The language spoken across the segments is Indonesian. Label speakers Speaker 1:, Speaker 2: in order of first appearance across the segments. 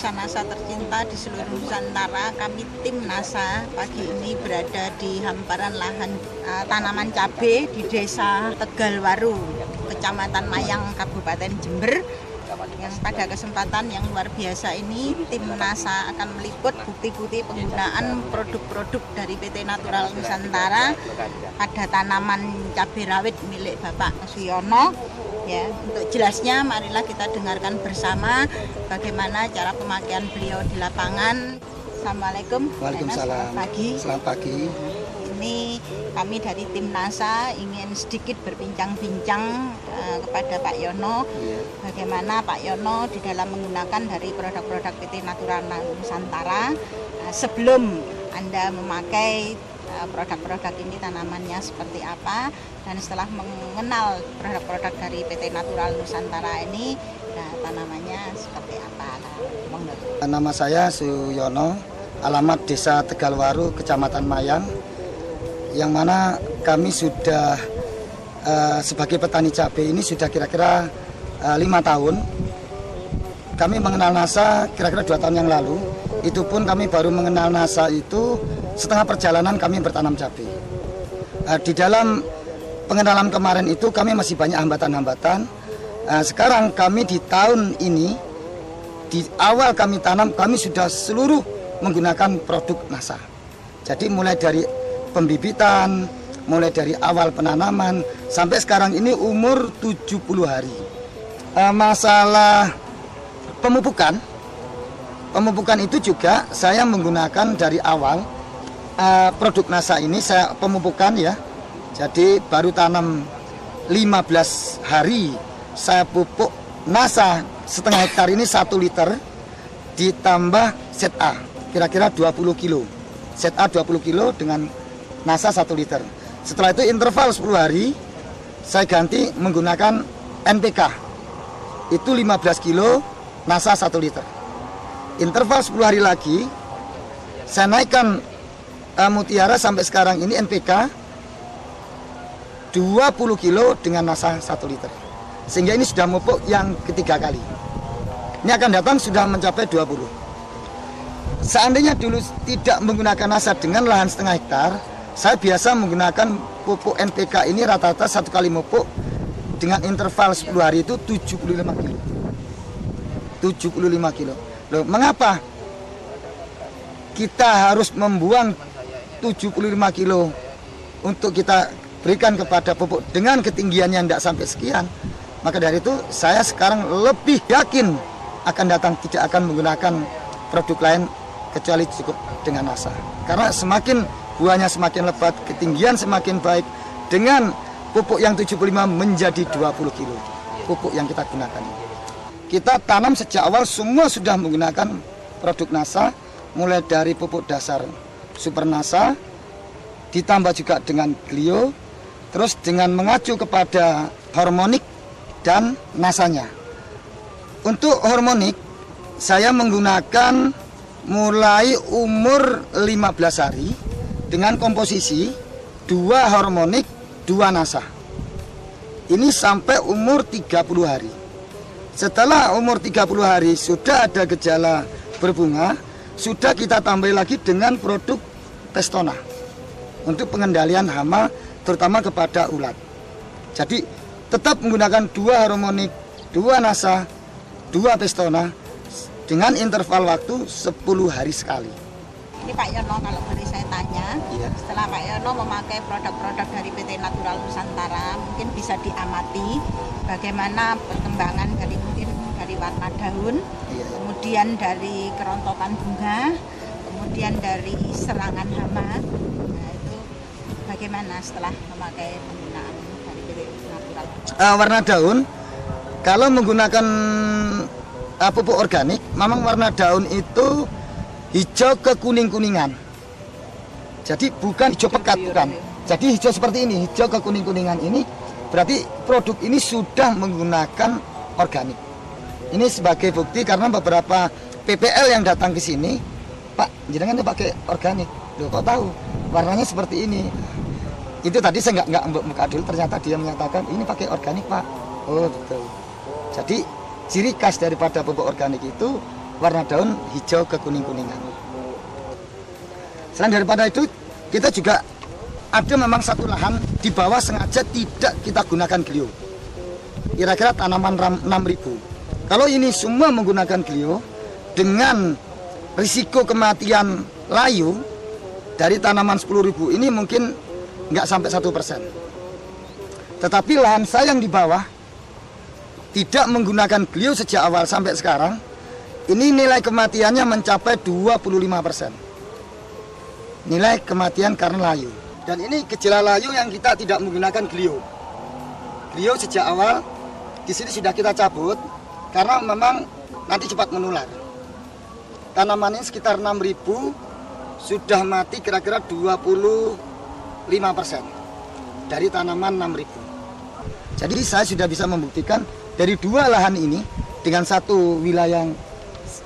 Speaker 1: pemirsa NASA tercinta di seluruh Nusantara, kami tim NASA pagi ini berada di hamparan lahan tanaman cabai di Desa Tegalwaru, Kecamatan Mayang, Kabupaten Jember. Yang pada kesempatan yang luar biasa ini, tim NASA akan meliput bukti-bukti penggunaan produk-produk dari PT Natural Nusantara pada tanaman cabai rawit milik Bapak Suyono. Ya, untuk jelasnya marilah kita dengarkan bersama bagaimana cara pemakaian beliau di lapangan. Assalamualaikum.
Speaker 2: Waalaikumsalam.
Speaker 1: Selamat pagi.
Speaker 2: Selamat pagi.
Speaker 1: Ini kami dari tim NASA ingin sedikit berbincang-bincang kepada Pak Yono. Bagaimana Pak Yono di dalam menggunakan dari produk-produk PT Natural Nusantara. Sebelum Anda memakai produk-produk ini, tanamannya seperti apa, dan setelah mengenal produk-produk dari PT Natural Nusantara ini, tanamannya seperti apa.
Speaker 2: Nama saya Suyono, alamat Desa Tegalwaru, Kecamatan Mayang, yang mana kami sudah sebagai petani cabai ini sudah kira-kira 5 tahun. Kami mengenal NASA kira-kira 2 tahun yang lalu. Itu pun kami baru mengenal NASA itu setengah perjalanan kami bertanam cabai. Di dalam pengenalan kemarin itu kami masih banyak hambatan-hambatan. Sekarang kami di tahun ini, di awal kami tanam, kami sudah seluruh menggunakan produk NASA. Jadi mulai dari pembibitan, mulai dari awal penanaman, sampai sekarang ini umur 70 hari. Masalah pemupukan itu juga saya menggunakan dari awal. Produk NASA ini saya pemupukan ya. Jadi baru tanam 15 hari saya pupuk NASA setengah hektar ini 1 liter ditambah set A kira-kira 20 kilo. Set A 20 kilo dengan NASA 1 liter. Setelah itu interval 10 hari saya ganti menggunakan NPK. Itu 15 kilo NASA 1 liter. Interval 10 hari lagi saya naikkan Mutiara sampai sekarang ini NPK 20 kilo dengan NASA 1 liter. Sehingga ini sudah mupuk yang ketiga kali. Ini akan datang sudah mencapai 20. Seandainya dulu tidak menggunakan NASA dengan lahan setengah hektar, saya biasa menggunakan pupuk NPK ini rata-rata 1 kali mupuk dengan interval 10 hari itu 75 kilo. 75 kilo. Loh, mengapa kita harus membuang 75 kilo untuk kita berikan kepada pupuk dengan ketinggian yang tidak sampai sekian? Maka dari itu saya sekarang lebih yakin akan datang tidak akan menggunakan produk lain kecuali cukup dengan NASA. Karena semakin buahnya semakin lebat, ketinggian semakin baik, dengan pupuk yang 75 menjadi 20 kilo pupuk yang kita gunakan. Kita tanam sejak awal semua sudah menggunakan produk NASA, mulai dari pupuk dasar Super NASA, ditambah juga dengan Glio, terus dengan mengacu kepada hormonik dan NASA-nya. Untuk hormonik, saya menggunakan mulai umur 15 hari dengan komposisi 2 hormonik, 2 NASA. Ini sampai umur 30 hari. Setelah umur 30 hari sudah ada gejala berbunga, sudah kita tambah lagi dengan produk Testona untuk pengendalian hama terutama kepada ulat. Jadi tetap menggunakan 2 hormonik, 2 NASA, 2 Testona dengan interval waktu 10 hari sekali.
Speaker 1: Ini Pak Yono, kalau boleh saya tanya, setelah Pak Yono memakai produk-produk dari PT Natural Nusantara, mungkin bisa diamati bagaimana perkembangan dari warna daun, kemudian dari kerontokan bunga, kemudian dari serangan hama. Nah, itu bagaimana setelah memakai penggunaan dari PT Natural?
Speaker 2: Warna daun, kalau menggunakan pupuk organik, memang warna daun itu hijau ke kuning-kuningan. Jadi bukan hijau pekat, bukan. Jadi hijau seperti ini, hijau ke kuning-kuningan ini berarti produk ini sudah menggunakan organik. Ini sebagai bukti karena beberapa PPL yang datang ke sini, Pak, jenengan pakai organik. Loh, kok tahu? Warnanya seperti ini. Itu tadi saya nggak buka dulu, ternyata dia menyatakan ini pakai organik, Pak. Oh, betul. Jadi ciri khas daripada pupuk organik itu warna daun hijau ke kuning-kuningan. Selain daripada itu, kita juga ada memang satu lahan di bawah sengaja tidak kita gunakan Glio. Kira-kira tanaman 6.000. Kalau ini semua menggunakan Glio dengan risiko kematian layu dari tanaman 10.000 ini mungkin nggak sampai 1%. Tetapi lahan saya yang di bawah tidak menggunakan Glio sejak awal sampai sekarang, ini nilai kematiannya mencapai 25%. Nilai kematian karena layu. Dan ini gejala layu yang kita tidak menggunakan Glio. Glio sejak awal di sini sudah kita cabut karena memang nanti cepat menular. Tanaman ini sekitar 6.000 sudah mati kira-kira 25% dari tanaman 6.000. Jadi saya sudah bisa membuktikan dari dua lahan ini dengan satu wilayah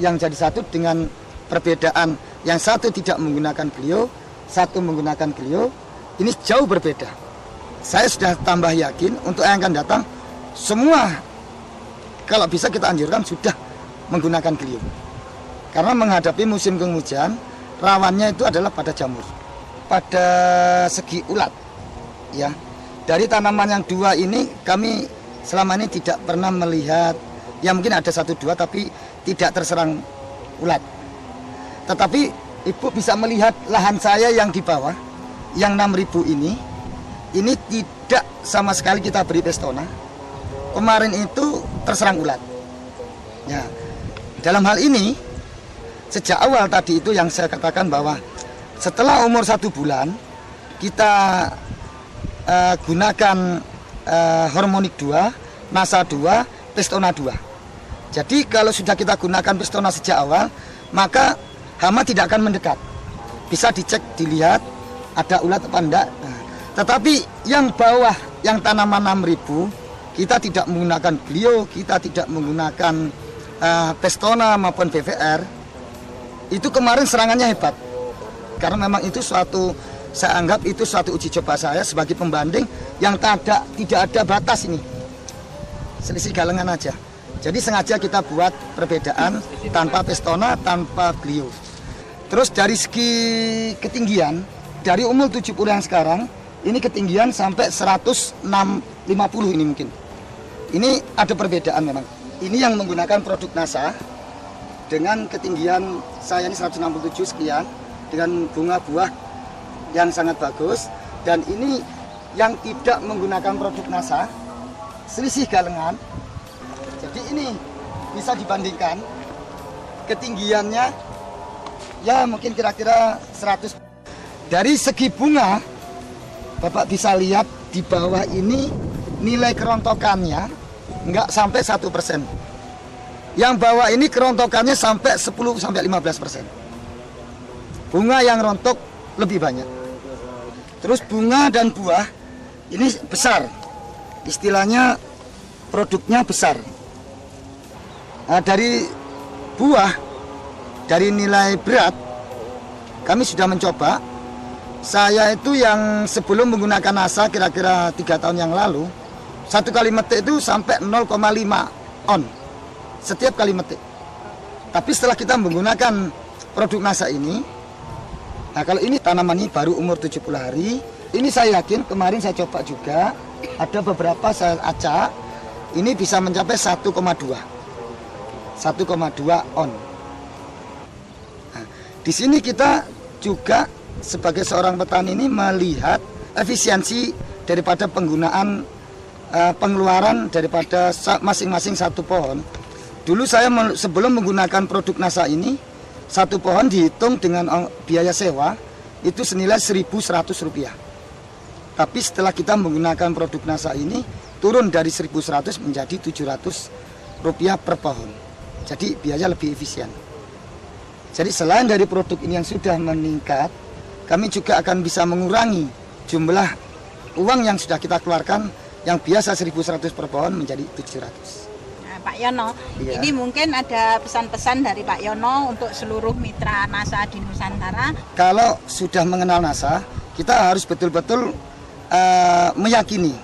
Speaker 2: yang jadi satu dengan perbedaan yang satu tidak menggunakan Glio, satu menggunakan Glio. Ini jauh berbeda. Saya sudah tambah yakin untuk yang akan datang semua kalau bisa kita anjurkan sudah menggunakan Glio. Karena menghadapi musim penghujan rawannya itu adalah pada jamur. Pada segi ulat ya. Dari tanaman yang dua ini kami selama ini tidak pernah melihat, ya mungkin ada 1-2 tapi tidak terserang ulat. Tetapi Ibu bisa melihat lahan saya yang di bawah yang 6.000 ini tidak sama sekali kita beri Pestona. Kemarin itu terserang ulat. Ya, dalam hal ini sejak awal tadi itu yang saya katakan bahwa setelah umur 1 bulan kita gunakan Hormonik 2, Nasa 2, Pestona 2. Jadi kalau sudah kita gunakan Pestona sejak awal, maka hama tidak akan mendekat. Bisa dicek, dilihat ada ulat apa enggak. Nah, tetapi yang bawah, yang tanaman 6.000, kita tidak menggunakan Glio, kita tidak menggunakan Pestona maupun BVR. Itu kemarin serangannya hebat. Karena memang itu saya anggap itu suatu uji coba saya sebagai pembanding yang tidak ada batas ini. Selisih galengan aja. Jadi sengaja kita buat perbedaan tanpa Pestona, tanpa Glio. Terus dari segi ketinggian, dari umur 70 yang sekarang, ini ketinggian sampai 150 ini mungkin. Ini ada perbedaan memang. Ini yang menggunakan produk Nasa dengan ketinggian saya ini 167 sekian dengan bunga buah yang sangat bagus, dan ini yang tidak menggunakan produk Nasa selisih galengan. Jadi ini bisa dibandingkan ketinggiannya ya mungkin kira-kira 100. Dari segi bunga Bapak bisa lihat di bawah ini nilai kerontokannya nggak sampai 1%. Yang bawah ini kerontokannya sampai 10-15%. Bunga yang rontok lebih banyak. Terus bunga dan buah ini besar. Istilahnya produknya besar. Nah, dari buah, dari nilai berat, kami sudah mencoba. Saya itu yang sebelum menggunakan Nasa kira-kira 3 tahun yang lalu, satu kali metik itu sampai 0,5 on setiap kali metik. Tapi setelah kita menggunakan produk Nasa ini, nah kalau ini tanaman ini baru umur 70 hari, ini saya yakin kemarin saya coba juga, ada beberapa saya acak, ini bisa mencapai 1,2 on. Nah, di sini kita juga sebagai seorang petani ini melihat efisiensi daripada penggunaan pengeluaran daripada masing-masing satu pohon. Dulu saya sebelum menggunakan produk Nasa ini, satu pohon dihitung dengan biaya sewa itu senilai Rp1.100. Tapi setelah kita menggunakan produk Nasa ini, turun dari 1.100 menjadi Rp700 per pohon. Jadi biaya lebih efisien. Jadi selain dari produk ini yang sudah meningkat, kami juga akan bisa mengurangi jumlah uang yang sudah kita keluarkan yang biasa 1.100 per pohon menjadi 700.
Speaker 1: Pak Yono, iya. Ini mungkin ada pesan-pesan dari Pak Yono untuk seluruh mitra Nasa di Nusantara.
Speaker 2: Kalau sudah mengenal Nasa, kita harus betul-betul meyakini.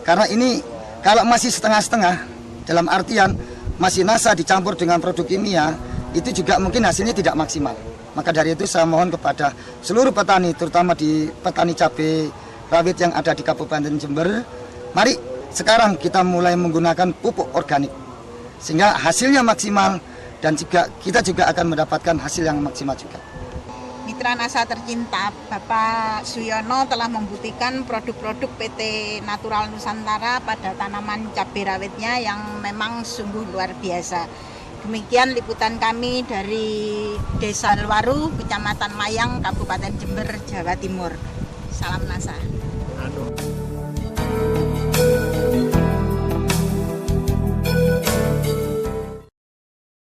Speaker 2: Karena ini kalau masih setengah-setengah, dalam artian masih Nasa dicampur dengan produk kimia, itu juga mungkin hasilnya tidak maksimal. Maka dari itu saya mohon kepada seluruh petani, terutama di petani cabai rawit yang ada di Kabupaten Jember, mari sekarang kita mulai menggunakan pupuk organik sehingga hasilnya maksimal dan juga kita juga akan mendapatkan hasil yang maksimal juga.
Speaker 1: Mitra NASA tercinta, Bapak Suyono telah membuktikan produk-produk PT Natural Nusantara pada tanaman cabai rawitnya yang memang sungguh luar biasa. Demikian liputan kami dari Desa Waru, Kecamatan Mayang, Kabupaten Jember, Jawa Timur. Salam NASA.